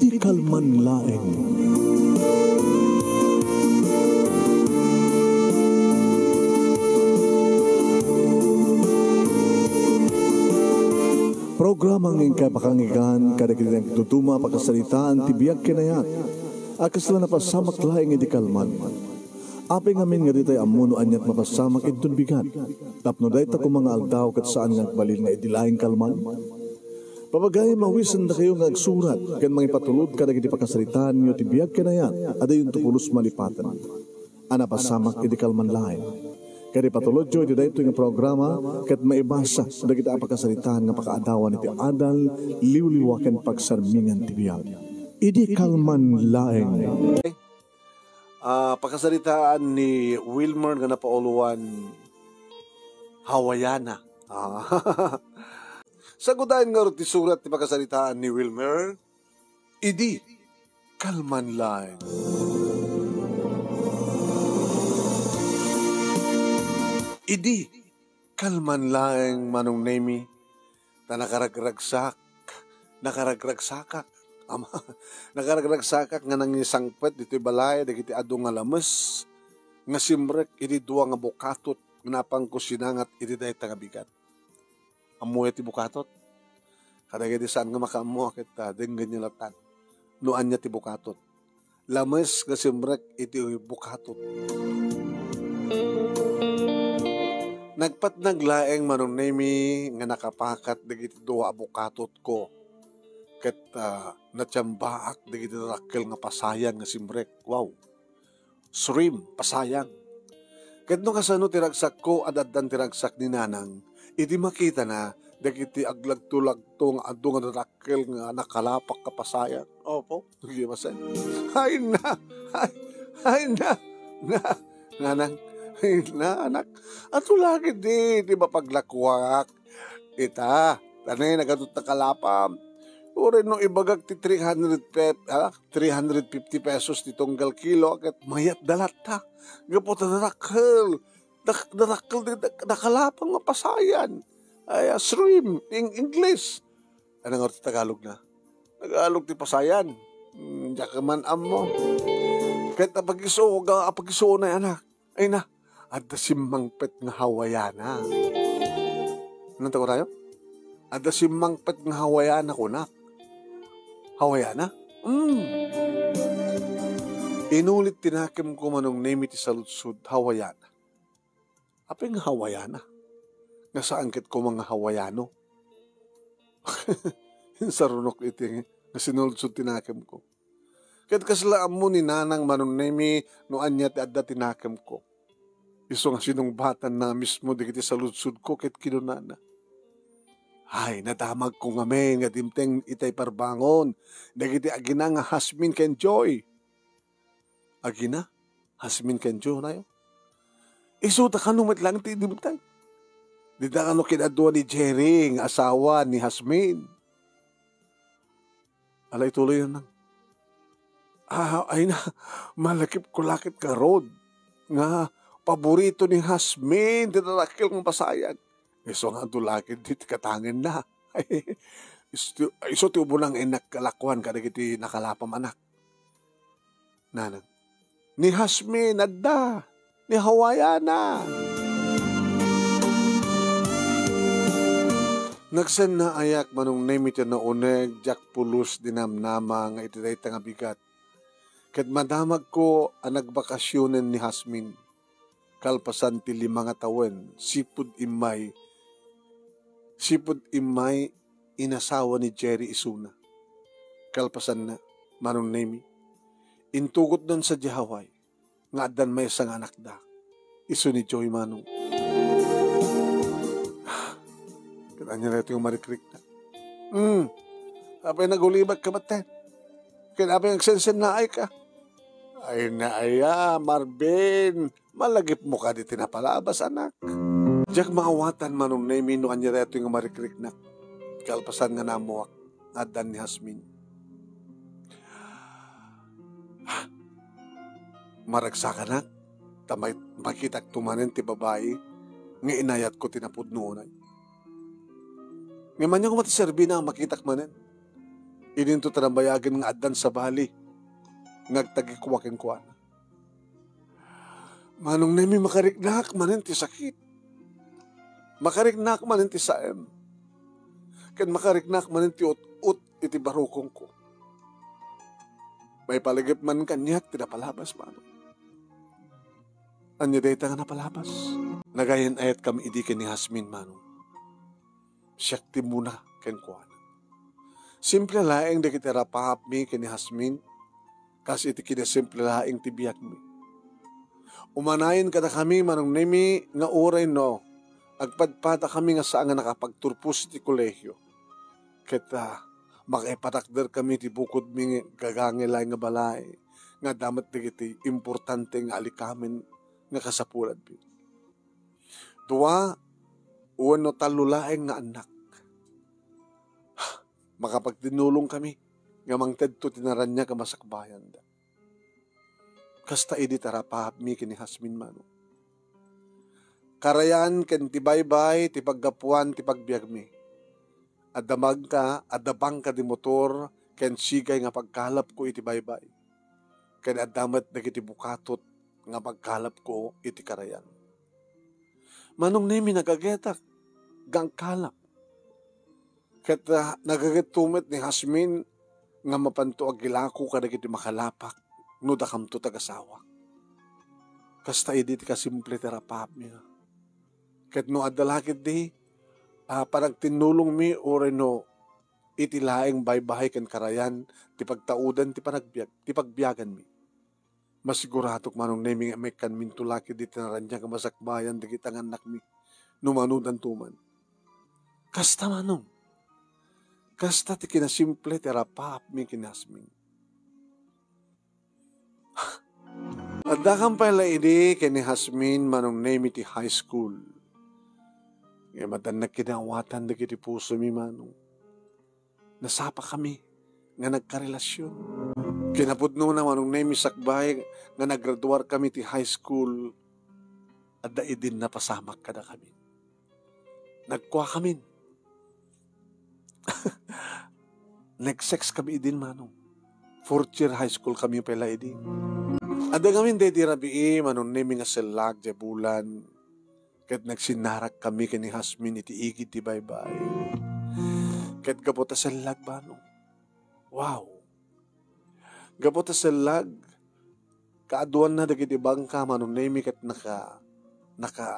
Idi kalman laeng. Programang ingkay pakangigan kada kinang tutuma pakasalitaan tibiyag kinayat. Akas lang napasamak laeng idi kalman. Api ngamin nga ditay amuno anyat mapasamak idun bigat. Tapno day ta kung mga aldaw kat saan nga balil nga idilaing kalman. Papagay mawisan na kayo nga agsurat kan mga ipatulod ka nagiti pakasalitaan nyo tibiyag kinayat ada yung tukulos malipatan. Ana pasamak idi kalman laeng. Kaya patulod nyo iti dayto yung programa kat maibasa dagiti pakasalitaan nga pakaadawan iti adal liwliwaken pagsarmingan tibiyag. Idi kalman laeng. Pakasalitaan ni Wilmer nga napauluan Hawaiana. Sagudahin nga rin surat ni pakasalitaan ni Wilmer, idi kalman laeng. Idi kalman laeng manong nemi na nakaragragsakak. Nakaragragsakak nga nang isangpet dito'y balay, dagiti adu nga lames, nga simrek, iti duwa nga bukatot, napang kusinangat, iti dahi tangabigat. Amuya ti bukatot, kadagiti saan nga makaamuha kita, denggan niya latan, nuan niya ti bukatot. Lames nga simrek, iti bukatot. Nagpat naglaeng manong nemi, nga nakapakat, dagiti duwa bukatot ko, ket natsambaak dagiti rakkel nga pasayan nga simrek. Wow. Shrimp pasayan. Ket no kasano tiragsak ko adaddan tiragsak ni nanang, idi makita na dagiti aglagto-lagto nga adu nga rakkel nga nakalapak ka pasayan. Opo, di ba sen? Ay na. Nanang. Ay na anak. Ato lagi di ba paglakwak. Ita, tanay nagadot na kalapam. Uri no ibagag ti 350 pesos ti tunggal kilo ket mayat dalat ta. Gapot na darakkel. Darakkel nakalapang nga pasayan. Ay shrimp in English. Ano nga ti Tagalog na? Tagalog ti pasayan. Diya ka man amo. Ket apag-iso na anak. Ay na, adda simangpet nga Hawaiana. Anong tago tayo? Adda simangpet nga Hawaiana ko na. Hawaiana? Inulit tinakim ko manong name iti saludsud, Hawaiana. Apeng Hawaiana? Nga saan ket ko mga Hawaiano? Sarunok iti nga sinuludsud tinakim ko. Ket kaslaan mo ni nanang manong name no anya ti adda tinakim ko. Iso nga sinungbatan na mismo di kiti saludsud ko ket kinunana. Ay, nadamag ko nga men, nga dimteng itay parbangon. Dagiti agina nga Hasmin ken Joy. Agina? Hasmin ken Joy na yun? Isuta ka numit lang ti dimteng. Dita ka no kinadua ni Jerry, nga asawa ni Hasmin. Alay tuloy yun lang. Ay na, malakip ko lakit ka road. Nga, paborito ni Hasmin, tinarakil ng pasayan. Iso nga dulakid dit katangan na. Iso ti ubo lang inakalakuan kadagiti nakalapam anak. Nanang. Ni Hasmin adda. Ni Hawaiana. Nagsen na ayak manong nemit na uneg jak pulos dinamnama nga itiday nga bigat. Ket madamag ko ang nagbakasyonen ni Hasmin. Kalpasan ti 5 nga tawen, sipud imay inasawa ni Jerry Isuna. Kalpasan na, manong nemi. Intugot nun sa Hawaii, nga adan may isang anak da. Isu ni Joy manong. Kaya niya na ito yung marikrik na. Apay nagulibag ka baten. Kaya apay nagsensen na ay ka. Ay na aya, Marvin. Malagip mo ka di tinapalabas, anak. Diyak maawatan manong nemi no anya reto yung marikrik na. Kalpasan nga namuak adan ni Hasmin. Maragsakan na. Tamay makitak tumanin ti babae. Nga inayat ko tinapod noonay. Nga man yung matiserbi na makitak manin. Ininto tanambayagin nga addan sa bali, ngagtagikuwakin kuwan. Manong nemi makariknak manin ti sakit. Makariknak manin ti saem. Ken makariknak manin ti ut-ut iti barukong ko. May paligip man kanyak ti napalabas manong. Anya dayta nga napalabas. Nagayan ayat kami idi ken ni Hasmin manong. Siyak ti muna ken kuwan. Simple laeng di kita rapahap mi ken ni Hasmin. Kasi iti kina simple laeng ti biyak mi. Umanayin kada kami manong nemi nga uray no. Agpadpada kami nga saan nga nakapagturpos iti kolehyo. Kita makaipatakder kami ti bukod mi gagangilay nga balay. Nga damat digiti importante nga alikamin nga kasapulan. Dua, uwan no talulaeng nga anak. Makapagtinulong kami nga mangted to tinaran niya kamasakbayan da. Kasta idi tarapahap mi kini Hasmin mano. Karayan ken ti baybay, ti paggapuan, ti pagbiag mi. Adamag ka, adabang ka di motor, ken sigay nga pagkalap ko iti baybay. Ken adamat dagiti bukatot nga pagkalap ko iti karayan. Manong nemi nagagetak, gang kalap. Ket nagagetumit ni Hasmin nga mapanto agilako kadagiti makalapak no dakamto tagasawa. Kasta idi ti kasimple terapap mi. Ket no adalakit di parang tinulong mi or no iti laeng baybahay ken karayan ti pagtaudan ti panagbiag ti pagbiagan mi. Masiguratok manong nemi nga may kan mintulaki di tinaranya kamasakbayan dagiti anak mi no manudan tuman. Kasta manong. Kasta ti kinasimple terapap mi kinasmin. Adda kang pala idi kini Hasmin manong name iti high school. Nga madan na kinawatan da kiti puso mi manong. Nasapa kami nga nagkarelasyon. Kinapudno na manong name sakbay nga nagraduar kami ti high school. Adda idin na pasamak kada kami. Nagkuha kami. Nag-sex kami idin manong. 4th year high school kami pala idin. Ada kami dedi rabii manon nemi nga selag di bulan. Ket nagsinarak kami kini Hasmin iti igid ti baybay. Ket gapota selag manong. Wow. Gapota selag kaaduan na dagiti bangka manon nemi ket naka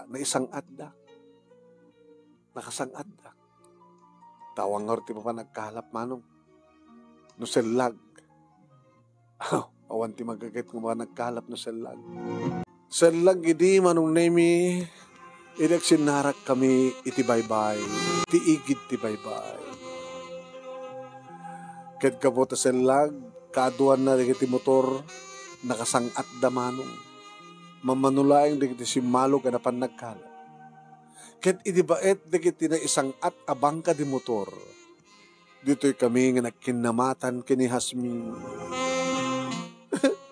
naisang adda. Nakasang adda. Tawang ti pa nagkalap manong. No selag. Awan ti magagat ng mga nagkalap na selag. Selag idi manong nemi, idak sinarak kami iti baybay, ti igid ti baybay. Ket kapota selag, kaduan na iti motor, nakasangat da manong. Mamanulaeng digiti simalo kanapan nagkalap. Ket iti baet digiti na isang at abang ka di motor. Dito'y kami nga nagkinamatan kini Hasmin.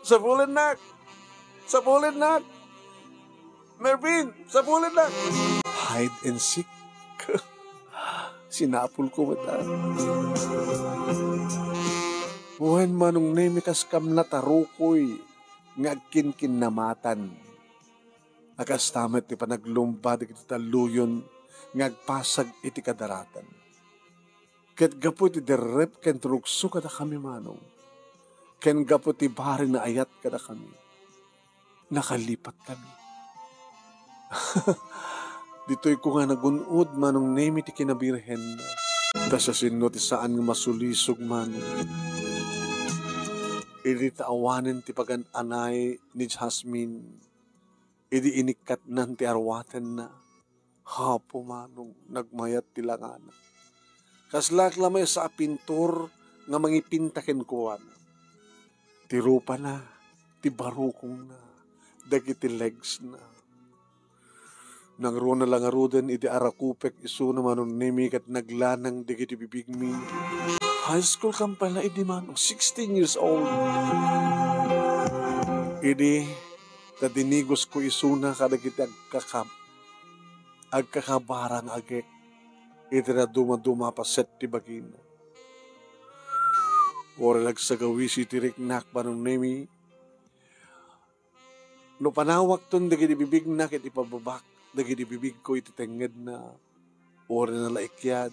Sabulin nak! Sabulin nak! Mervin! Sabulin nak! Hide and seek. Sinapul ko mata. Buhan manong nemikas kam na tarukoy nga agkinkinamatan. Agastamet ti panaglumbad iti taluyon nga agpasag iti kadaratan. Ket gapu ti derrep ken trukso kada kami manong. Ken gapu ti bari na ayat kada kami. Nakalipat kami. Dito'y ko nga nagunod manong nemi ti kinabirhen na. Ta sa sino ti saan nga masulisog man. Idi taawanen ti pagan-anay ni Hasmin. Idi inikat nan ti arwaten na. Hapo manong nagmayat ti langana. Kaslak lamay sa pintor nga mangipintaken kuwan. Ti rupa na, ti barukong na, dagiti legs na. Nangro na lang aruden iti arakupek iso naman nung nemikat naglanang dagiti bibigmi. High school kang pala idi man, 16 years old. Idi, tadinigos ko iso na kadagiti agkakabarang agek. Iti na duma-duma pa set ti bagina. Ora nagsagawi si tiriknak manong nemi. No panawak ton dagi bibig na ket ipababak. Dagi bibig ko ititenged na. Ora na laikyad.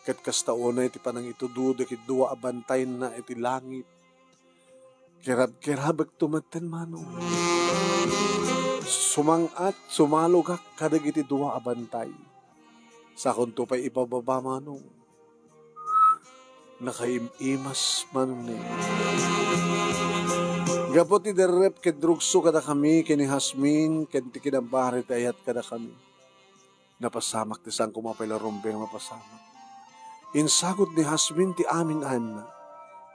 Ket kastaona iti panang itudu dagi dua abantay na iti langit. Kirab-kirabag tumaten manong. Sumangat, sumalugak kadag iti dua abantay. Sa kunto pa'y ipababa manong. Nakaimimas manong na. Gapot ti derrep ket drugso kada kami kini Hasmin ken ti kinabarit ayat kada kami. Napasamak ti sang kumapela rumbeng mapasamak. Insagot ni Hasmin ti amin na.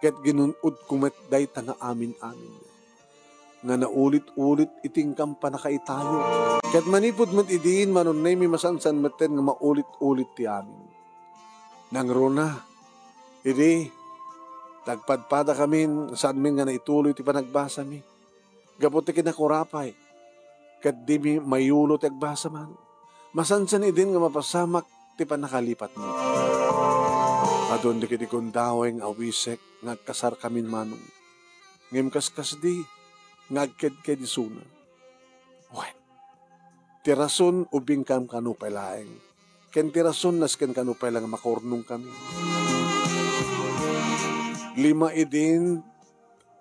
Ket ginunod kumet dayta nga amin-amin. Nga naulit-ulit itingkam pa nakaitayo. Ket manipod met idiin manon na mi masansan meten nga maulit-ulit ti amin. Nang rona, idi, tagpadpada kami saan min nga naituloy ti panagbasa mi. Gapot ti kinakurapay. Ket di mi mayulo ti agbasa man. Masansan idin nga mapasamak ti panakalipat mi. Adon di kiti kundaweng awisek ngagkasar kamin manong. Ngem kaskas di ngagked-ked isuna. Wen. Tirason ubing kam kanupay laeng. Ken tirason nasken kanupay lang makornong kami. 5 idin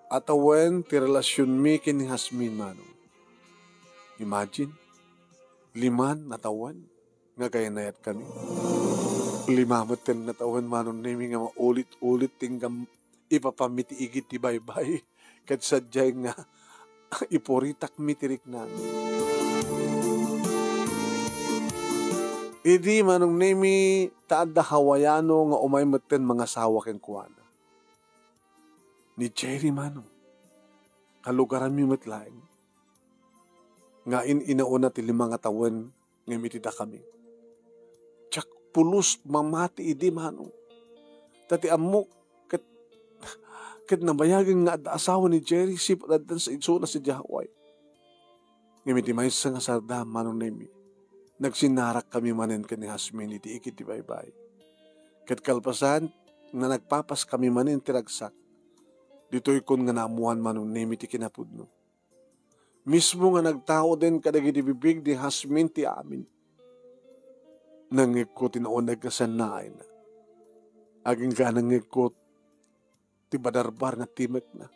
atawen ti relasyon mi ken Hasmin manong. Imagine 5 natawan nga kayanayat kami. 5 maten natawan manon nemi nga maulit-ulit tinggam ipapamiti igit ti baybay ket sadyay nga ipuritak mitirik na. Idi manong nemi taadda hawayano nga umay meten mga sawa ken kuana. Ni Jerry manong kalugaran mi metlaeng nga inauna ti 5 nga tawen nga mitita kami. Tsak pulos mamati idi manong. Tati amok ket nabayagin nga adda asawa ni Jerry sipat addan sa idsuna si Jahway. Ngimiti may sa nga sarda manong nemi. Nagsinarak kami manen ken ni Hasmin iti ikit ti baybay. Ket kalpasan nga nagpapas kami manen tiragsak. Ditoy kun nga naamuan manong nemi ti kinapudno. Mismo nga nagtao din kadagiti bibig ni Hasmin ti amin. Nangik ko tinaunag kasanaay na. Aging ka nangik ko ti badarbar nga timek na.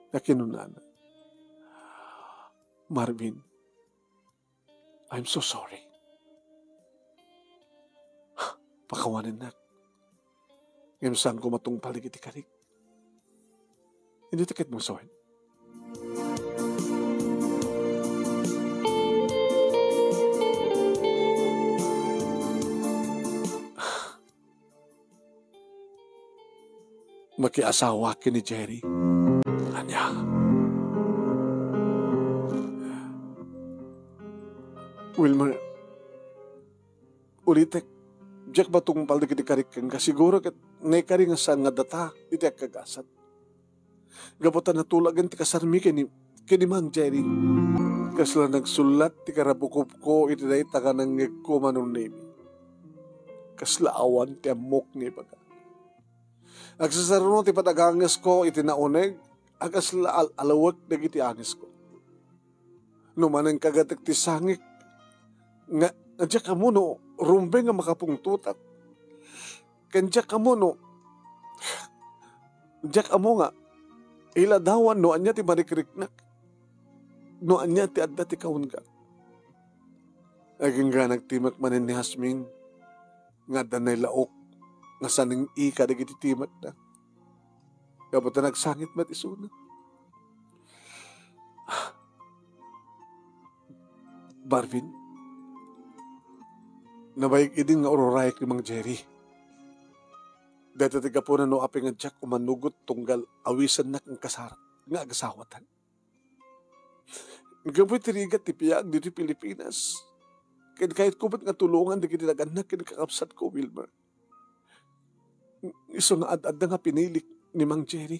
Nakinunana. Marvin, I'm so sorry. Pakawanan na. Ngayon saan ko matungpalig iti karik. Hindi tikit mong sohin. Makiasawa ki ni Jerry. Anya. Wilmer, ulitek, Jack ba itong paldi kiti karikin ka? Siguro kat naikari nga saan nga data, iti kagasat. Gabutan na tulagan ti kasarmi kini Mang Jerry. Kasla nagsulat ti karabukup ko, iti na itaka nang ko manong nemi. Kasla awan ti amok ni baga. Agsasarno ti patagangas ko, iti nauneg, agasla alawag nagiti angis ko. Numanang kagatek ti sangik, nga Diyak ka mo no, rumbe nga makapungtutat. Kandiyak ka mo no, diyak ka mo nga, iladawan no, anya ti marikriknak. No, anya ti adda ti kaun ka. Aging nga nagtimak manin ni Hasmin, nga danay laok, nga saning ika dagiti timak na. Kapag na nagsangit mat isuna. Marvin, nabayag idin nga ororayek ni Mang Jerry. Dito tiga po na no aping nga Jack umanugot tunggal awisan na kang kasarap nga agasawatan. Gaboy tirigat ti piyag dito Pilipinas. Kahit kubat nga tulungan di kinilaganak kinikakapsat ko, Wilmer. Iso nga ad-ad nga pinilik ni Mang Jerry.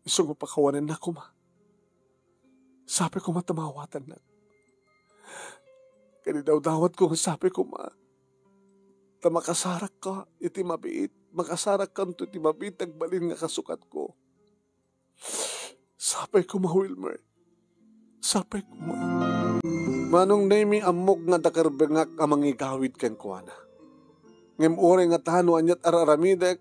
Iso nga pakawanan na ko ma. Sabi ko matamawatan na. Kani daw dawat ko sabi ko ma. Tamakasarak ka iti mabiit makasarak kanto ti mabitag balin nga kasukat ko. Sapay ko ma, Wilmer. Sapay ko ma. Manong nami amok nga dakarbengak amang igawid ken kuana. Ngem ore nga tano anyat araramidek,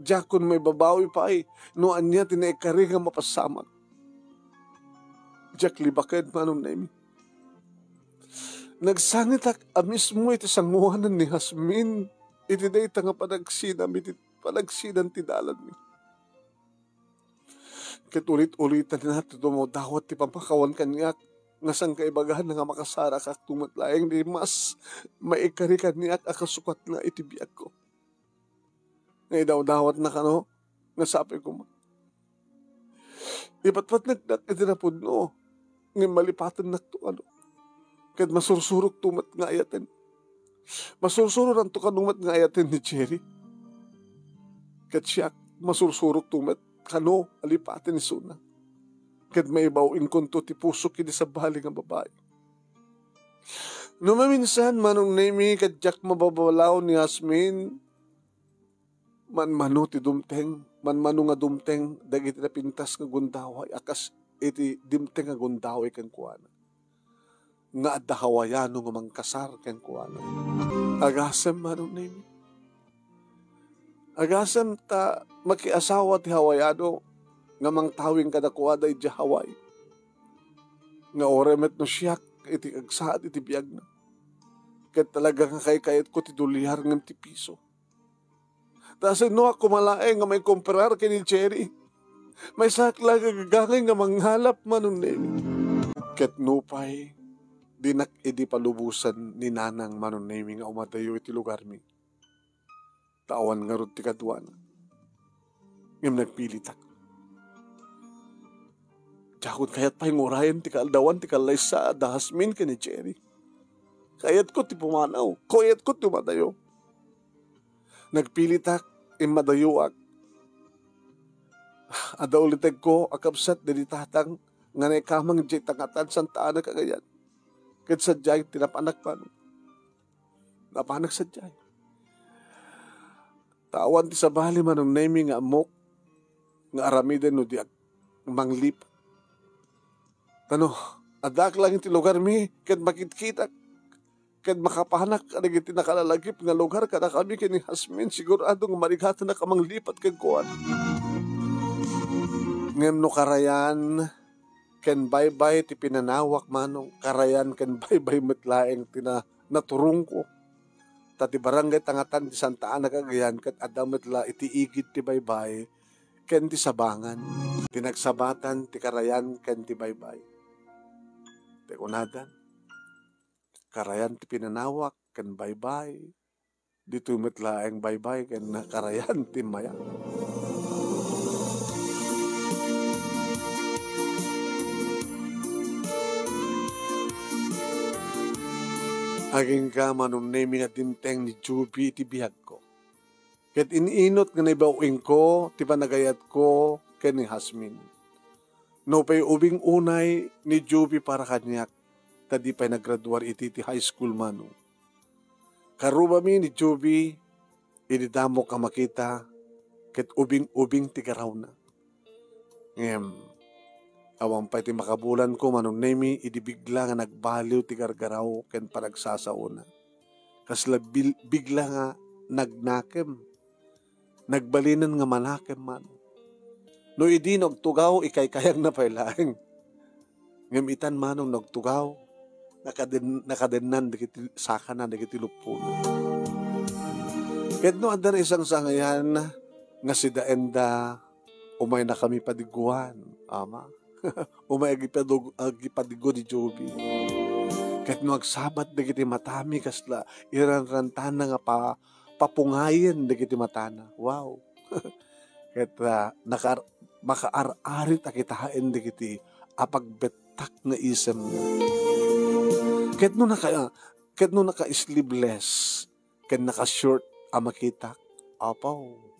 jakon may babawi pa ay, no anya tinaikari nga mapasamak. Jak libaked manong nami. Nagsangit mismo iti sanguanan ni Hasmin, iti day nga panagsinan ti dalan mi. Ket ulit-ulitan na ito mo dawat ti pamakawan kanyak, nga sang kaibagahan nga makasara kak tumatlayang di mas maikari kanyak akasukat na iti biag ko. Nga daw-dawat na kano, nga sabi ko ma. Ipatpat nagdat iti napod no, nga malipatan na ito ano. Ket masursurok tumat nga ayaten. Masursurok ang tukanumat nga ayaten ni Jerry. Ket siya masursurok tumat kano alipaten ni Suna. Ket maibawin konto ti pusok kini sa bali nga babae. No maminsan manong nemi ket jak mababalaw ni Hasmin, manmano ti dumteng, manmano nga dumteng dagiti na pintas nga gundaway akas iti dimteng nga gundaway ken kuana. Nga adda hawayano nga mangkasar ken kuana. Agasem manong nemi. Agasem ta makiasawa ti hawayano nga mangtawing kadakuada iti Hawaii. Nga oremet no siyak iti agsaad iti biag na. Ket talaga nga kayat ko ti dolyar ngem ti piso. Tas no ako malaeng nga may komprar kini Jerry. May sakla gagagangay nga manghalap manong nemi. Ket nupay dinak idi palubusan ni nanang manong nemi nga umadayo iti lugar mi. Tawan nga rod ti kadwana. Ngem nagpilitak. Jakot kayat pa yung orayan ti kaaldawan ti kalaysa da Hasmin kini Jerry. Kayat ko ti pumanaw. Kayat ko ti umadayo. Nagpilitak imadayuak. Ada uliteg ko akabsat dili tatang nga naikamang jay tangatan santaan na kagayan. Ket sadyay tinapanak pa. Napanak sadyay. Tawan ti sabali manong nemi nga amok nga aramiden no diag manglip. Ano, adak lang iti lugar mi ket makitkitak ket makapanak kadag iti nakalalagip nga lugar kada kami kini Hasmin siguradong marigatan na kamang lipat ken kuan. Ngem no karayan ken bye-bye ti pinanawak manong karayan ken bye-bye metlaeng tina naturong ko. Tati barangay tangatan ti Santa Ana Cagayan ket adda metla iti igid ti bye-bye ken ti sabangan. Tinagsabatan ti karayan ken ti bye-bye. Ti unadan karayan ti pinanawak ken bye-bye. Dito metlaeng bye-bye ken karayan ti maya. Aging ka manong nemi nga dimteng ni Juby iti bihag ko. Ket iniinot nga naibawing ko, ti panagayat ko, ken ni Hasmin. No pay ubing unay ni Juby para kanyak, tadi pa'y naggraduar iti high school mano. Karuba mi ni Juby, inidamo ka makita, ket ubing-ubing ti garaw na. Ngem, awang pa iti makabulan ko manong nemi idibigla nga nagbaliw ti gargaraw ken panagsasauna. Kasla bigla nga nagnakem. Nagbalinan nga manakem man. No idi nagtugaw ikay-kayang na pailaeng. Ngem itan manong nagtugaw nakadennan dagiti sakanan dagiti lupon. Ket no adda isang sangayan nga si Daenda umay na kami padiguan, ama. Umay agipadigo ni Joby. Kahit magsabat dagiti matami kasla iranrantan na nga papungayin dagiti matana. Wow. Kahit makaar-arit akitahain dagiti apagbetak nga isem nga. Kahit no naka-sleeveless, kahit naka-short amakitak, apaw.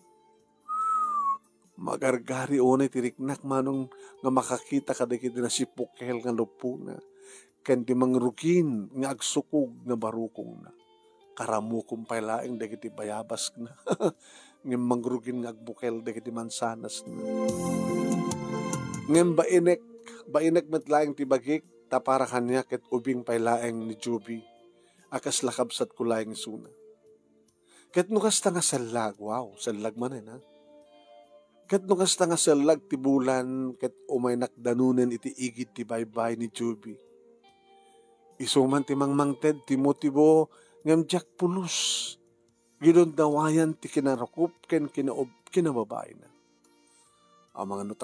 Magargari unay tiriknak manong nga makakita kadagiti na sipukel nga lupuna ken ti mangrugin nga agsukog nga barukong na. Karamu kong pailaing dagiti bayabas na. Ngem mangrugin nga agbukel dagiti mansanas na. Ngem bainek metlaing ti bagik, tapara kanya ket ubing pailaing ni Juby. Akas lakabsat ko laing suna. Ket nukas ta nga salag, wow, salag man ha. Ket nukas ta nga salag ti bulan, ket umay nakdanunen iti igid ti baybay ni Juby. Isuman ti mangmangted ti motibo ngem jak pulos. Gidon dawayan ti kinarakop ken kinababay na. Ang mga no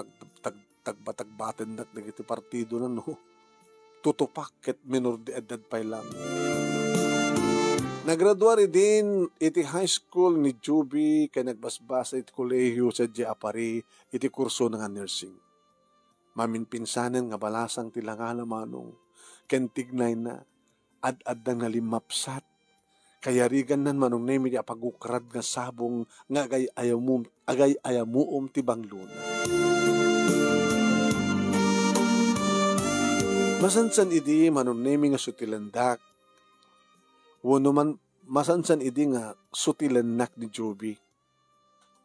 tagbatagbaten nak dagiti partido na no. Tutupak ket minor de edad pay lang. Nagraduari din iti high school ni Juby kay nagbasbasa iti kolehiyo sa Apari iti kurso nga nursing. Maminpinsanen nga balasang tilangala manong ken tignay na ad-ad na nalimapsat kaya rigan nan manong nemi di apagukrad nga sabong nga agay ayamuom ti bangluna. Masansan idi manong nemi nga sutilandak. Wano man masansan idi nga sutilanak ni Juby.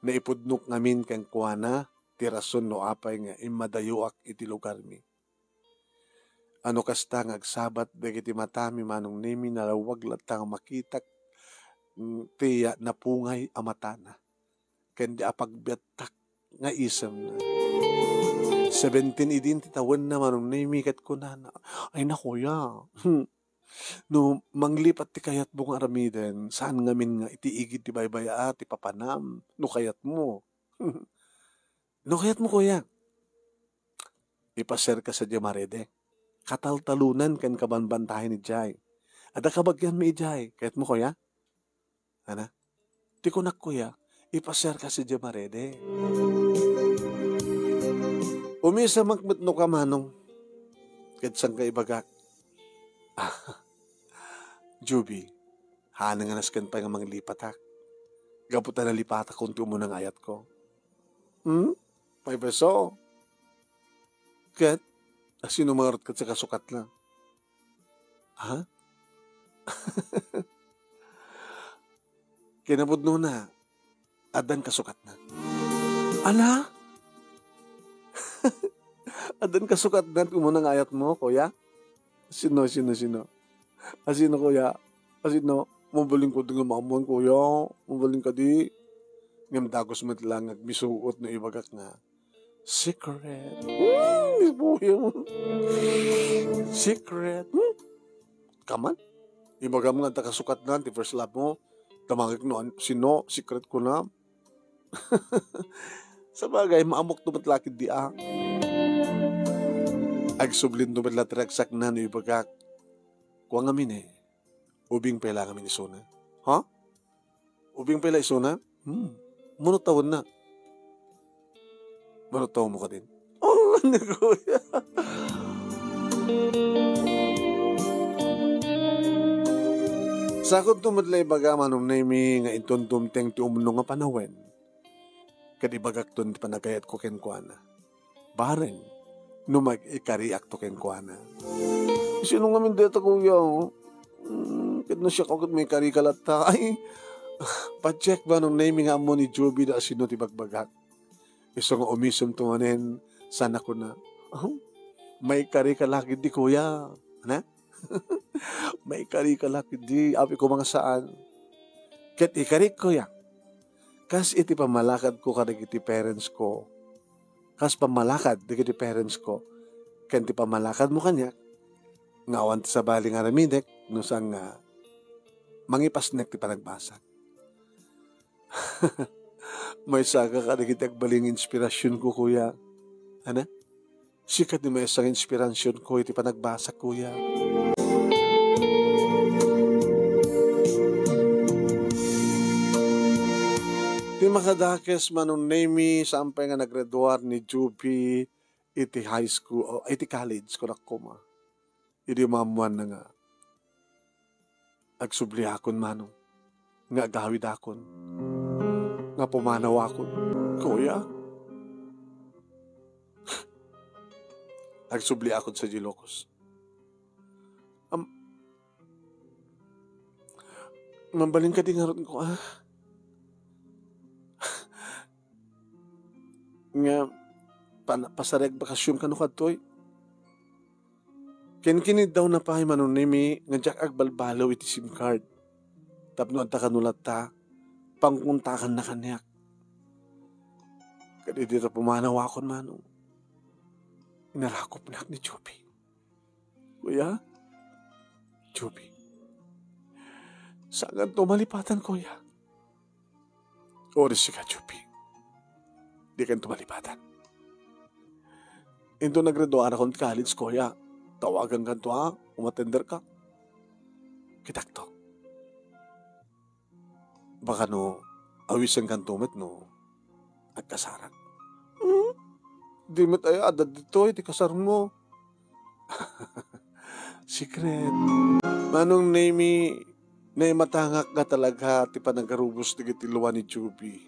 Naipudnok ngamin kang kuana ti rason no apay nga imadayuak iti lugar mi. Ano kasta nga agsabat dagiti matami manong nemi nalawag latang makitak tiya napungay amatana. Ken di apagbetak nga isem na. 17 idin ti tawen na manong nemi ket kunana. Ay nakuya. No manglipat ti kayat mo nga aramiden, saan ngamin nga itiigid ti baybaya ti papanam, no kayat mo. No kayat mo kuya. Ipaser ka sa Jamarede. Kataltalunan kan kabanbantahin ni Jai. Ada kabagyan mi Jai, kayat mo kuya? Ana? Ti kunak kuya, ipaser ka sa Jamarede. Umisa magmatno ka manong. Ket sang ka ibagak. Juby, hanang nga nasken pa nga mga lipatak. Gaputan na lipatak kung tumo ng ayat ko. May beso. Ket, sino marot kat sa kasukat lang? Ha? Kinabudno na, adan kasukat na. Ala? Adan kasukat na tumo ng ayat mo, kuya? Sino? Asino kuya? Asino? Mabaling ko di nga mamon kuya. Mabaling ka di. Ngam dagos mo lang agbisuot na ibagak nga. Secret. Secret. Kaman? Ibagam nga takasukat na. Ti first love mo. Tamangik no. Sino? Secret ko na. Sa bagay, maamok tumatlakid di ah. Agsublin tumatlatraksak na no ibagak. Kuang amin eh. Ubing pela kami ni Sona. Ha? Ubing pela isona? Munot tawon na. Munot tawon mo ka din. Oh, ano kuya? Sakot tumadlay baga manong naimi nga intundumteng ti umno nga panawen. Kadibagak ton ti panagayat ko kenkwana. Bareng, no mag-ikariak to kenkwana. Sino nga min dito kuya? Kit na siya kagad may karikalata. Ay, pa-check ba nung naming nga mo ni Juby da sino ti bagbagak? Iso nga umisum tumanen, sana ko na. May karikalakid di kuya. Na? May karikalakid di. Api ko mga saan. Kit ikarik kuya. Kas iti pamalakad ko karig iti parents ko. Kas pamalakad di iti parents ko. Ken ti pamalakad mo kanya. Ngawan sa baling aramidek, no sang mangipasnek ti panagbasa. May saka ka na kitag baling inspirasyon ko, kuya. Ano? Sikat ni may isang inspirasyon ko, iti panagbasa, kuya. Ti makadakes manong name sampay nga naggraduar ni Juby iti high school, o iti college, kunak ko ma. Idi mamuan na nga. Agsubli akon manong. Nga agawid akon. Nga pumanaw akon. Kuya. Agsubli akon sa Ilocos. Mambaling ka di nga ron ko, Nga, pasareg bakasyon ka no kadtoy. Kinkinid daw na pahay manunimi nga jak agbalbalaw iti SIM card. Tapno adta kanulat ta, pangkuntakan na kanyak. Kadi dito pumanaw akon manong. Inarakop na ni Joby. Kuya? Joby. Saan to malipatan, kuya? Oris ka, Joby. Di kan tumalipatan. Ito naggraduara akong college, kuya. Tawagan ka to, umatender ka. Kitak to. Baka no, awisan kan tumit no, at kasaran. Di mo tayo adad dito, di kasar mo. Secret. Manong name na matangak ka talaga ti panagarubos di gitiluan ni Joby.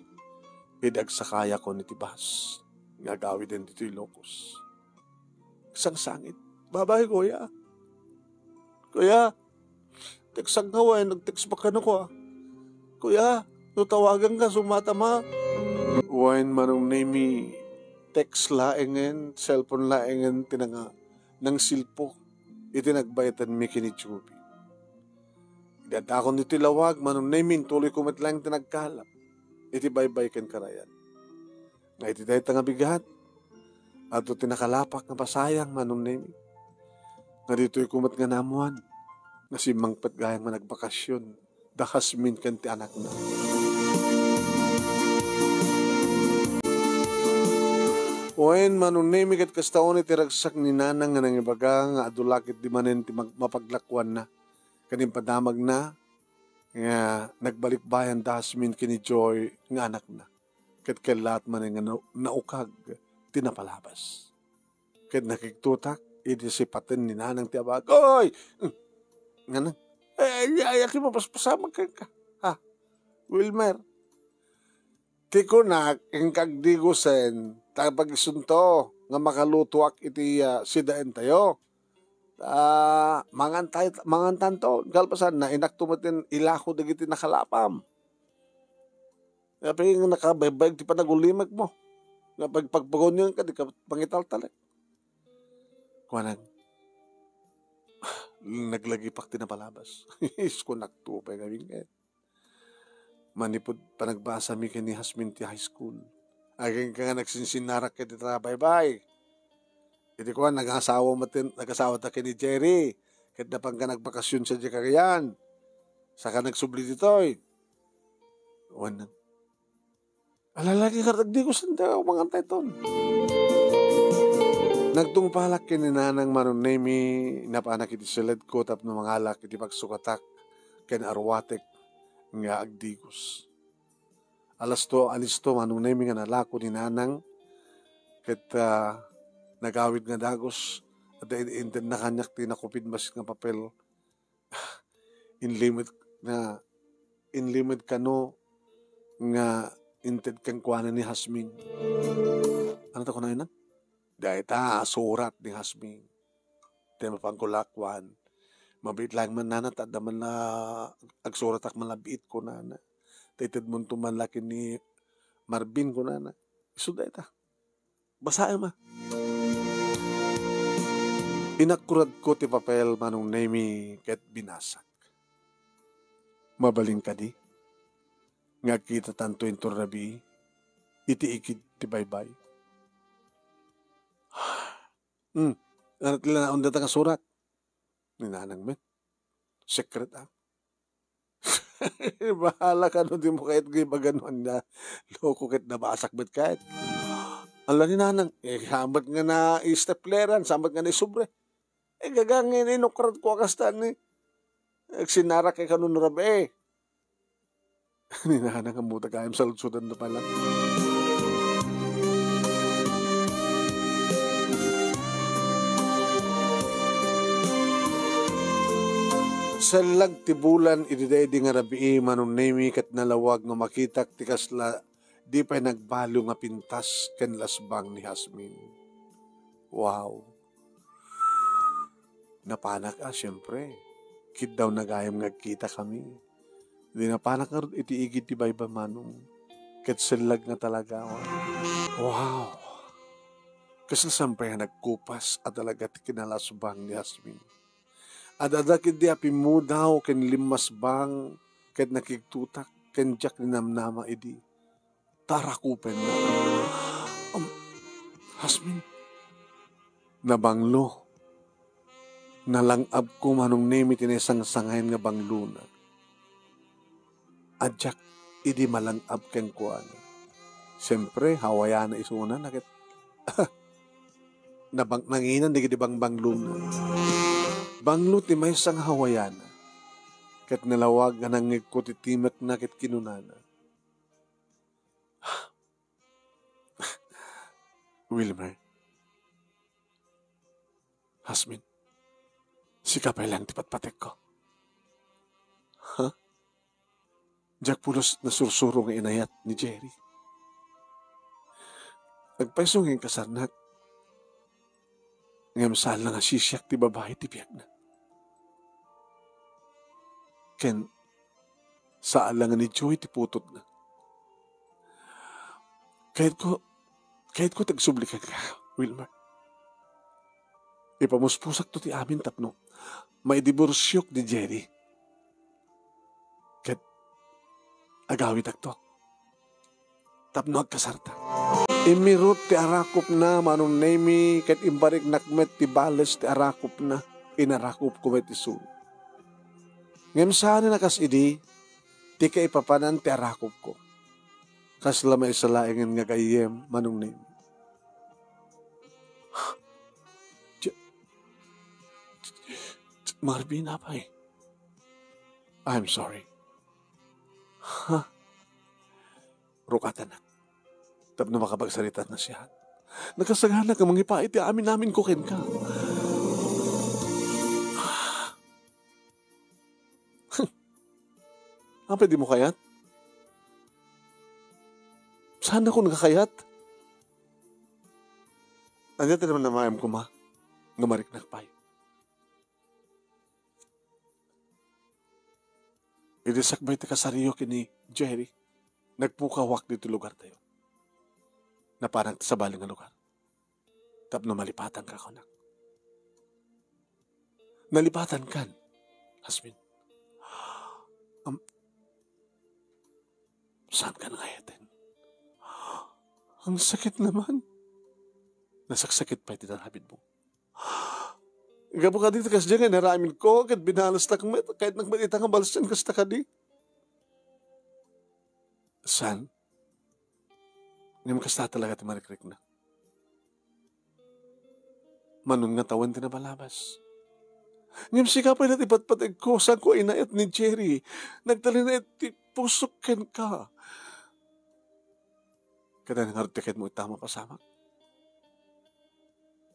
Idag sakaya ko ni tibas. Nga gawid din dito yung locus. Isang sangit. Babay, kuya. Kuya, teksang ngaway, nag-text pa ka na ko, Kuya, nutawagan ka, sumatama. Wain manong name text laengen, cellphone laengen, tinanga, ng silpo. Itinagbayatan mi kini Joby. Idadakon nito lawag, manong name tuloy kumit lang tinagkalap. Iti baybay ken karayan. Nga iti dahi nga bigat. Ato tinakalapak nga pasayang manong name. Nga dito'y kumat nga namuan. Nga si mangpat gayang managbakasyon. Dakasmin kan ti anak na. Oen manong name kat kastaon iti ragsak ni nanang nga nangibaga nga adulakit di manen ti mapaglakwan na. Kaning padamag na. Nga nagbalik bayan dasmin kini Joy nga anak na. Kat kalat man nga naukag tinapalabas. Kat nakiktutak idisipatin ni nanang ti abag. Oy! Nga nang, ayaki mo paspasama ka. Ha? Wilmer. Tiko na, kagdigusen, tapag isunto, nga makalutuak iti sidaen tayo. Mangantan to, galpasan na inaktumatin ilako dagiti nakalapam. Kapag nakabaybayag ti panagulimag mo. Kapag pagpagon ka, di ka pangital-talik. Kuwanag, naglagipak tinapalabas. Isko naktupay nga bingket. Manipod panagbasa mi kini Hasmin ti high school. Aging ka nga nagsinsinarak ka ti bye-bye. Iti ko nag-asawa ta kini Jerry. Kahit na pang ka nagbakasyon sa Jekarian. Saka nagsubli ditoy. Wanan. Alalagi karagdi ko sanda mga antayton. Nagtungpalak kini nanang manunemi napanak iti silid ko tap no mga alak iti pagsukatak ken arwatek nga agdigos. Alisto manunemi nga nalako ni nanang ket nagawid nga dagos at inten na kanyak tinakupid masit nga papel in limit kano nga inted kang kuana ni Hasmin. Ano ta ko na yun? Dahil surat ni Hasmin. Dahil mapangkulakwan. Mabit lang man nana, tada man na agsurat ak malabit ko nana. Taited mo tuman laki ni Marvin ko nana. Iso dahil ta. Basahin ma. Inakurad ko ti papel manong nemi ket binasak. Mabaling ka di. Nga kita tanto yung rabi. Iti ikid ti baybay. Ano tila na undat ang surat? Ninanang men. Secret Bahala ka no, di mo kahit gano'n na loko kahit nabasak bet kahit. Ala ni nanang, hambat nga na istepleran, sambat nga na isubre. Gagangin, inukrad ko akastan ni. Sinara kay kanun rabi. Ni nanang ang buta kayam sa lutsudan na pala. Sa lagtibulan, ididaydi nga rabi manong nemi kat nalawag nga makitak tikasla di pa nagbalo nga pintas ken lasbang ni Hasmin. Wow. Napanak siyempre. Kid daw nagayam nga kita kami. Di na panak nga rin itiigid ti bayba manong. Ket silag nga talaga. Wow. Kasi sampay nga nagkupas at talaga ti kinalasubang ni Hasmin. At adakid di api mo daw ken limas bang ket nakigtutak ken jak ni namnama idi. Tarakupen na. Hasmin. Nabanglo. Nalangab ko manong nemi tinesang sangayin nga banglo na. Adjak idi malangab ken kuan. Siyempre, hawaya na isuna nakit. Nanginan di bang banglo na. Banglo ti may sang hawaya na. Ket nalawag nga nangig ko ti timek na ket kinunana. Wilmer. Hasmin. Sikapay lang ti patpatek ko. Ha? Diyak pulos na sursuro nga inayat ni Jerry. Nagpaisungin kasarnat. Ngam saan lang asisyak ti babae ti biyak na. Ken, saan lang ni Joy ti putot na. Kahit ko tagsublikan ka, Wilmer. Ipamuspusak to ti amin tapno. May diborsyok ni Jerry. Ket, agawit akto. Tapno agkasarta. Imirot ti arakop na manong nemi ket imbarik nakmet ti bales ti arakop na. Inarakop ko met isun. Ngem saan na kas idi, ti kaipapanan ti arakop ko. Kas lamay sa laingan nga gayem manong nemi. Marvin, apay. I'm sorry. Ha? Rukatan na. Tap na makapagsalita na siya. Nakasagana ka mangipait, amin namin kukin ka. Apa di mo kayat? Saan ako nakakayat? Nandiyan naman na mayam ko ma. Ngamarik na pay. Idisakbay ta kasariyo kini Jerry. Nagpukawak dito lugar tayo. Na parang sa baling nga lugar. Tapno malipatan ka ko na. Nalipatan kan, Hasmin. Saan ka nangayatin? Ang sakit naman. Nasaksakit pa itinarabid mo. Gabo ka dito kasi dyan, naramin ko, kahit binalas na kami, kahit nagmalita kang balas dyan, kasi ka di. San? Ngayon kasta talaga timarikrik na. Manon nga tawan tinabalabas. Ngayon sikapay na tipat-patag ko, saan ko inayat ni Jerry, nagdali na pusukin ka. Kada nang hartikit mo itama pasama.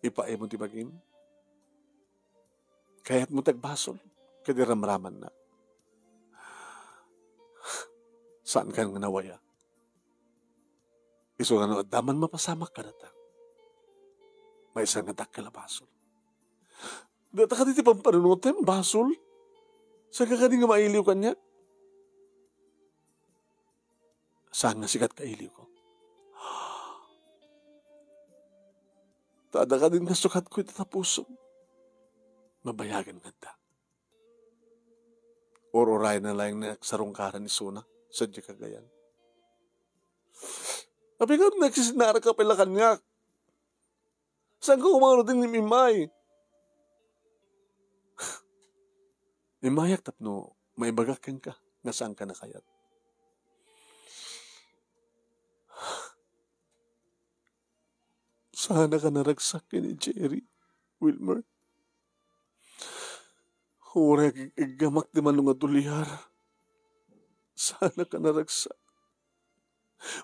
Ipae mo tibagin. Kaya't mo tagbasol, kadi ramraman na. Saan ka nga nawaya? Iso nga daman mapasamak ka na ta. May isang nadak ka na basol. Data ka diti pampanunutem, basol? Saan ka nga mailiw kanya? Saan nga sikat ka iliw ko? Tada ka din kasukat ko itatapuso. Mabayagan nga ta. Or-oray na lang na sarungkaran ni Suna sa di kagayan. Sabi ka, nagsisinara ka pala kanya. Saan ka umano din ni Mimay? Mimayak tapno, may bagakan ka, nga saan ka nakayat. Sana ka naragsak ni Jerry, Wilmer. Ure, gamak di man nga tulihar. Sana ka naragsak.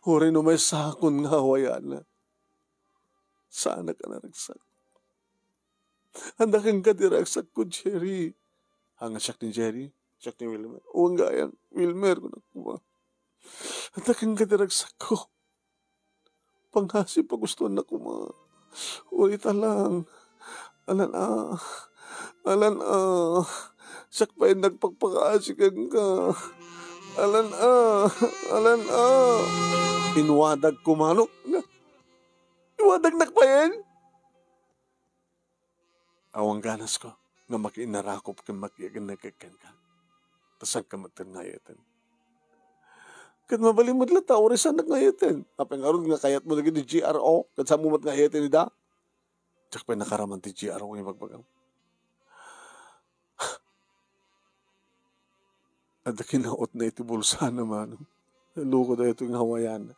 Ure, no may sakon nga hawayana. Sana ka naragsak. Handa kang kadiragsak ko, Jerry. Hanga siyak ni Jerry, siyak ni Wilmer. Uwang gayan, Wilmer ko nakuha. Handa kang kadiragsak ko. Panghasip pa gusto na kuma. Urita lang. Alan, siyak pa yung nagpagpakaasikan ka. Alan alan Inwadag kumanok na. Iwadag nakpayan. Awang ganas ko, nga makiinarakop ka makiaganagagan ka. Tasag ka maternayatan. Kat mabalimod lang tao rin sa nagngayatan. Apeng aron nga kayat mo naging di GRO, kat sa mumat ngayatan ni da. Tsak pa nakaraman ti GRO yung magbagang. At kinaot na iti bulsa naman. Luko na ito yung Hawaiian.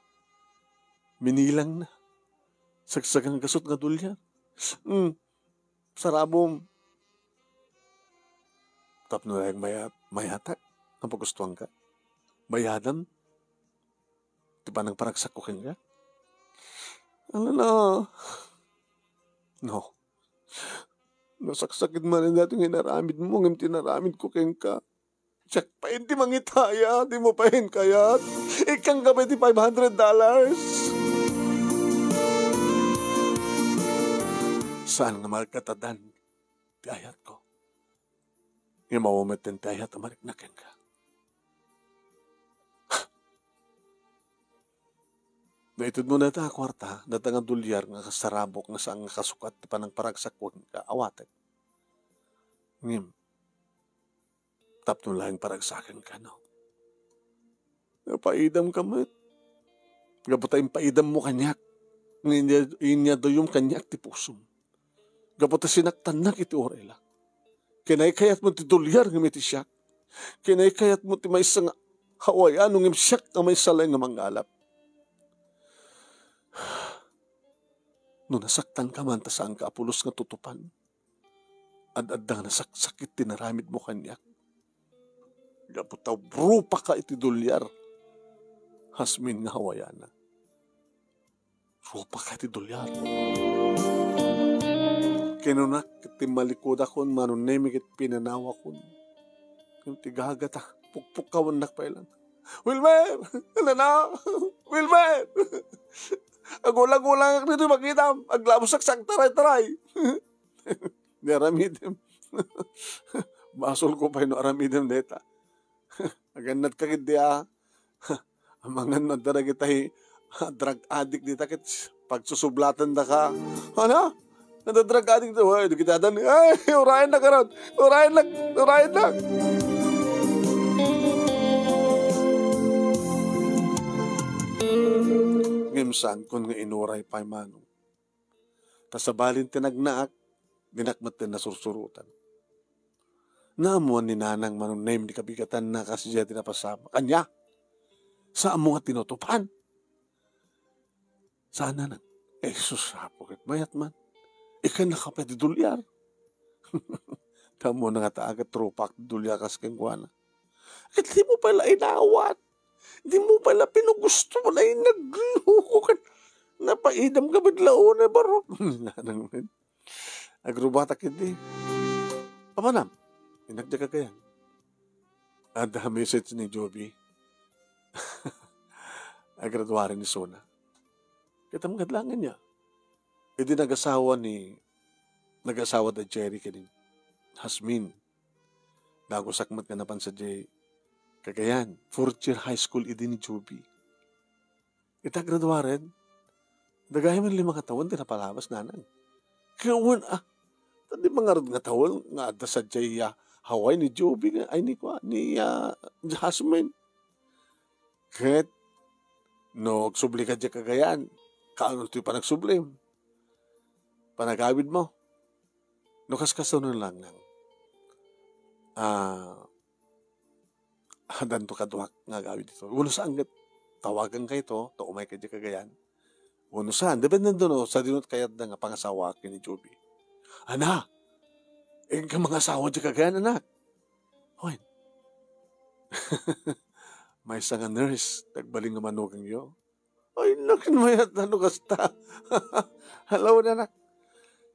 Minilang na. Sagsagang kasot nga dulya. Sarabom. Tapno na yung mayatak. Ang pagustuhan ka. Bayadan. Di ba nang paragsakukin ka? Ano na? No. Nasaksakit man na natin inaramid mo. Ngayon tinaramid ko kayong ka. Tsak pa yun, di mangitaya. Di mo pa yun kayat. Ikang ka ba di $500? Saan nga magkatadan? Di ayat ko. Yung mawamatin di ayat amariknakin ka. Naitod mo na ta kwarta, datang ang dolyar nga kasarabok nga saan nga kasukat pa ng paragsakwag ka, awatek. Ngim, tapno lang paragsakin ka, no? Napaidam ka, mat. Gabota yung paidam mo kanyak. Inya do yung kanyak ti pusum. Gabota sinaktan na kiti orela. Kinay kayat mo ti dolyar nga miti siyak. Kinay kayat mo ti may isang Hawaiian ngim siyak na may salay nga mangalap. No nasaktan ka man, tasaan ka apulos nga tutupan. Ad-adda nga nasaksakit tinaramid mo kanyak. Gabutaw brupa ka iti dolyar. Hasmin nga Hawaiiana. Brupa ka iti dolyar. Kinunak iti malikod akon, manunemig iti pinanawa kon. Yung tigagata, pukpuk ka wanak pa ilang. Wilmer! Ano na? Wilmer! Agulang-gulang nito makita. Aglamusak-sak taray-taray. Di aramidem. Basol ko pa yun aramidem neta. Aganat ka kiti amangan na dara kita drug addict dita kit pagsusublatan da ka. Ano? Nada-drug addict dito. Ay, kita dan. Ay, urayan na karon. Urayan na. Ngimsan kung nga inuray pa manong. Kasabalin tinagnaak, dinakmat din na sursurutan. Naamuan ni nanang manong name di kabigatan na kasi siya tinapasama. Kanya, saan mo nga tinutupan? Saan nanang? Susapokit bayat man. Ikan nakapet di dolyar. Tamo na nga taagat trupak di dolyar kas kengwana. At di mo pala inawat. Di mo pala pinugusto mo na yung nagluko ka. Napaidam ka badlao na baro. Nanang men. Agrubatak hindi. Pamanam. Inagda ka kaya. Ada message ni Joby. Agradwari ni Sona. Kita mga kadlangan niya. E di nag-asawa da Jerry ka din. Hasmin. Nagusakmat ka napan sa Jay. Kagayan, 4th year high school idi ni Joby. Ita graduaren, dagahin man 5 katawan, di napalabas nanan. Kawan tadi mangarad nga tawon, nga ada sa Jaya Hawaii ni Joby, ay ni Jasmine. Ket, no, subli ka dyan kagayan, kaano ito pa nagsublim. Panagawid mo. No, kaskasanon lang nang. Danto kaduhak nga gawid dito. Uno saan tawagan kayo to umay ka di kagayan. Uno saan, depende doon sa dinot kayat na nga pangasawa ki ni Joby. Ana, ka mga asawa di kagayan, anak. Hoy. May isang nurse, nagbaling nga manugang yo. Ay, nakin mayat, ano kasta. Halaw na anak.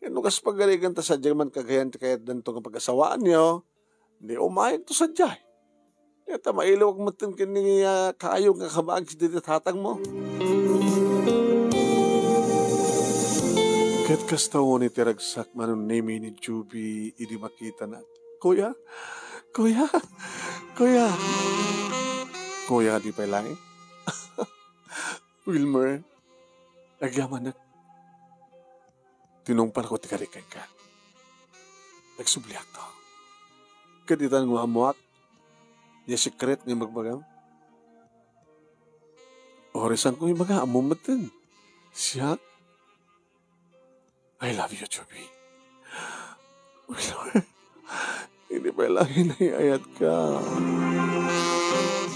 Ano kas pagaligan ta sa German kagayan kayat danto nga pag-asawaan nyo. Hindi umayag to sa jay. Ito, mailawag mo ito kini kaayong nga kabag si tatang mo. Kat kastaw ni tiragsak manon name ni Joby, hindi makita na. Kuya, Kuya di pa lang. Wilmer, agyaman na. Tinungpan ko tikarikay ka. Nagsubliak to. Kaditan mo amuak. Niya secret niya magbagang. Orisan ko yung mga amumatin. Siya. I love you, Chubby. Wilmer, hindi pa lang hinayayat ka.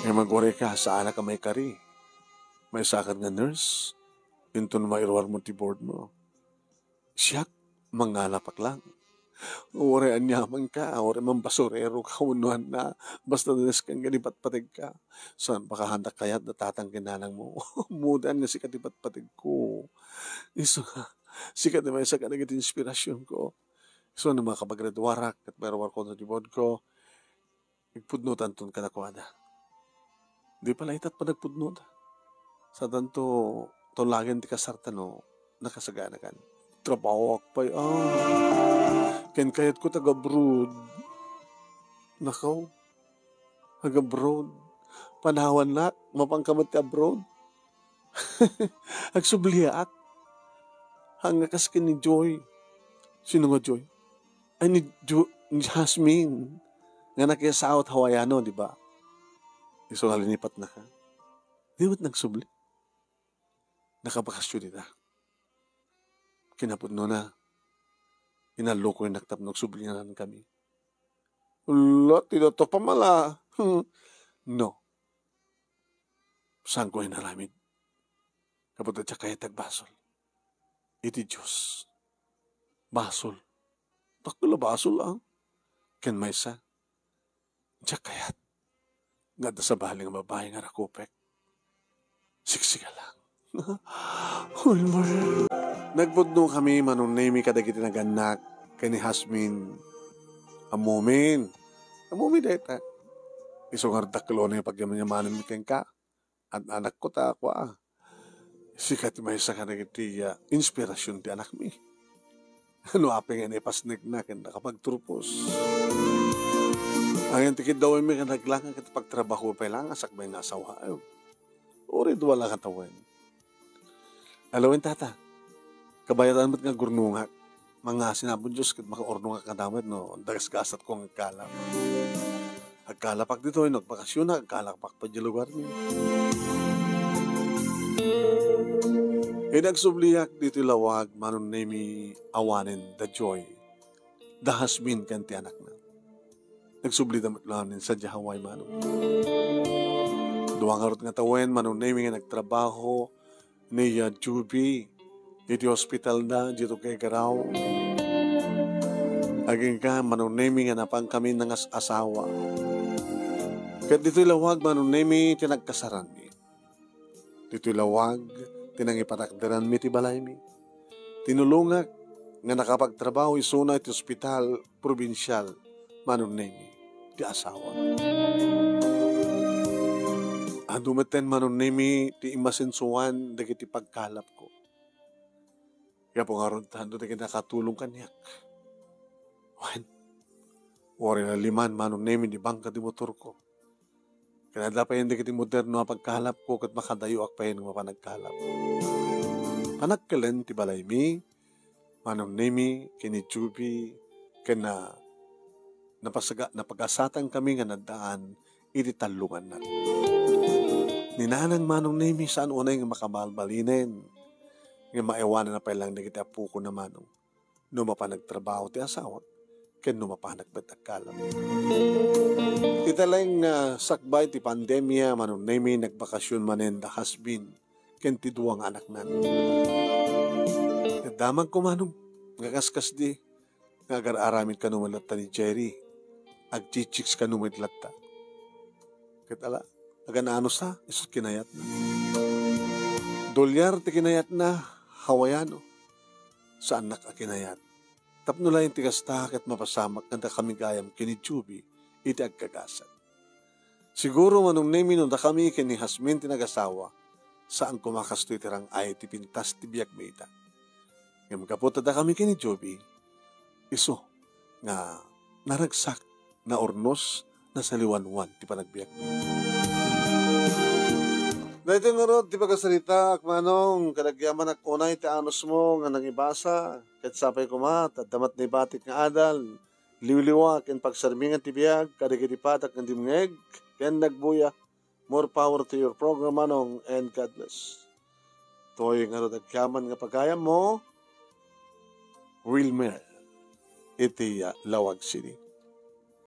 May magwari ka sa anak ka may kari. May sakad nga nurse. Pinto na mairwar mo ti board mo. Siyak, mangalapak lang. Ore anyaman ka, ore man basurero ka, unuhan na. Basta nanas kang ganipat-patig ka. Saan pakahandak kayat na tatang kinanang mo? Mudan nga si katipat-patig ko. Iso nga, si katimay sa kanagit inspirasyon ko. So, na mga kapagradwarak at mayroon ko na tibod ko, nagpudnutan ton ka na kuwada. Di pala itat pa nagpudnut. Sa tanto, tulagan ti kasarta no, nakasagana kan. Trabaho akpay, ken kayat ko taga-brood. Nakaw, taga-brood. Panawan na, mapangkamat ti abroad. Agsubliak. Hanga kaskin ni Joy. Sino nga Joy? Ay, ni Jasmine. Nga nakiyasaot Hawaiano, di ba? Iso nga linipat na ka. Di ba't nagsubli? Nakabakasyon nila. Kinapod no na. Inalo ko yung naktap nagsubli na lang kami. Wala, tinato pa mala. No. Saan ko hinaramid? Kapag at kaya tagbasol. Iti Diyos. Basol. Takula basol ang. Ken may sa. Diyak kayat. Nga sa baling ang babae nga rakupek. Siksiga lang. Wilmer. Nagpudno kami manunemi kadagiti naganak kay ni Hasmin. Amumin. Amumin deta. Isungardak ko na yung pagyaman-yamanan mi ka. At anak ko ta ako Sikat may sa kadagiti inspirasyon ti anak mi. Ano apeng nga ipasnik na kanda kapag trupos. Ang tikid daw mi nga naglangan kat pagtrabaho pa lang asakbay na asawa. Uri wala katawan. Alawin tata. Kabayaran mo't nga gurnungak. Mga sinabon Diyos kat makaornungak kadamit no. Dagas-gasat ko ang kalap. Agkalapak dito nagpakasyon na. Agkalapak pa di lugar niyo. Nagsubliak dito lawag manon nemi awanin the joy. The Hasmin kanti anak na. Nagsubli damat lanin sa Hawaii manon. Duwang harot nga tawen manon nemi nga nagtrabaho ni Juby. Dito hospital na dito kay Garaw. Aging ka manon nemi nga napang kami ng asawa. Kat dito lawag manon nemi tinagkasaran ni. Dito lawag tinang ipatakdaran mi ti balay mi. Tinulungak nga nakapagtrabaho isuna iti ospital probinsyal manon nemi ti asawa. Dumeten manon nemi ti imasensuan dagiti pagkalap ko. Kaya po nga ron tando dagiti nakatulong kanyak. Wan, wari na liman manon nemi di bangka di motor ko. Kaya dapat yung dagiti moderno pagkalap ko kat makadayo akpayin ng mapanagkalap. Panagkalen ti balay mi, manon nemi, kini Juby, kena napag-asatan kami nga nadaan, iti talungan na. Ninanang manong nemi saan unay nga makabalbalinen, nga maiwanan na pa lang dagiti apu ko na manong, no mapanagtrabaho ti asawa, ken no mapanagbatagkalap. Italang sakbay ti pandemya, manon nemi nagbakasyon manen da Hasmin, ken ti duwang anak nan. Damag ko manong, ngakaskas di, ngagar-aramid ka numalat ni Jerry, agchichiks ka numalat ta. Katala, aganaano sa, isot kinayat na. Dolyar ti kinayat na, Hawaiano, sa anak a kinayat. Tapno lang yung tigastak at mapasamak kanta kami gayam kini Juby, iti agkagasat. Siguro manong nemi nung da kami kini Hasmin tinagasawa, saan kumakastoy tirang ay ti pintas ti biyak meita. Ngayon magkaputa da kami kini Juby, iso nga naragsak na ornos na saliwanwan ti panagbiyak meita. Dahito nga ro, di ba kasalita, manong, kalagyaman ak unay ti anos mo, nga nangibasa, kat sapay kumat, at damat na batik nga adal, liwliwak, and pagsarmingan ti biyag, kadagitipatak ng dimngeg, ken nagbuya, more power to your program, manong, and God bless. Toy nga ro, nagkaman nga pagayam mo, Wilmer, iti Lawag City.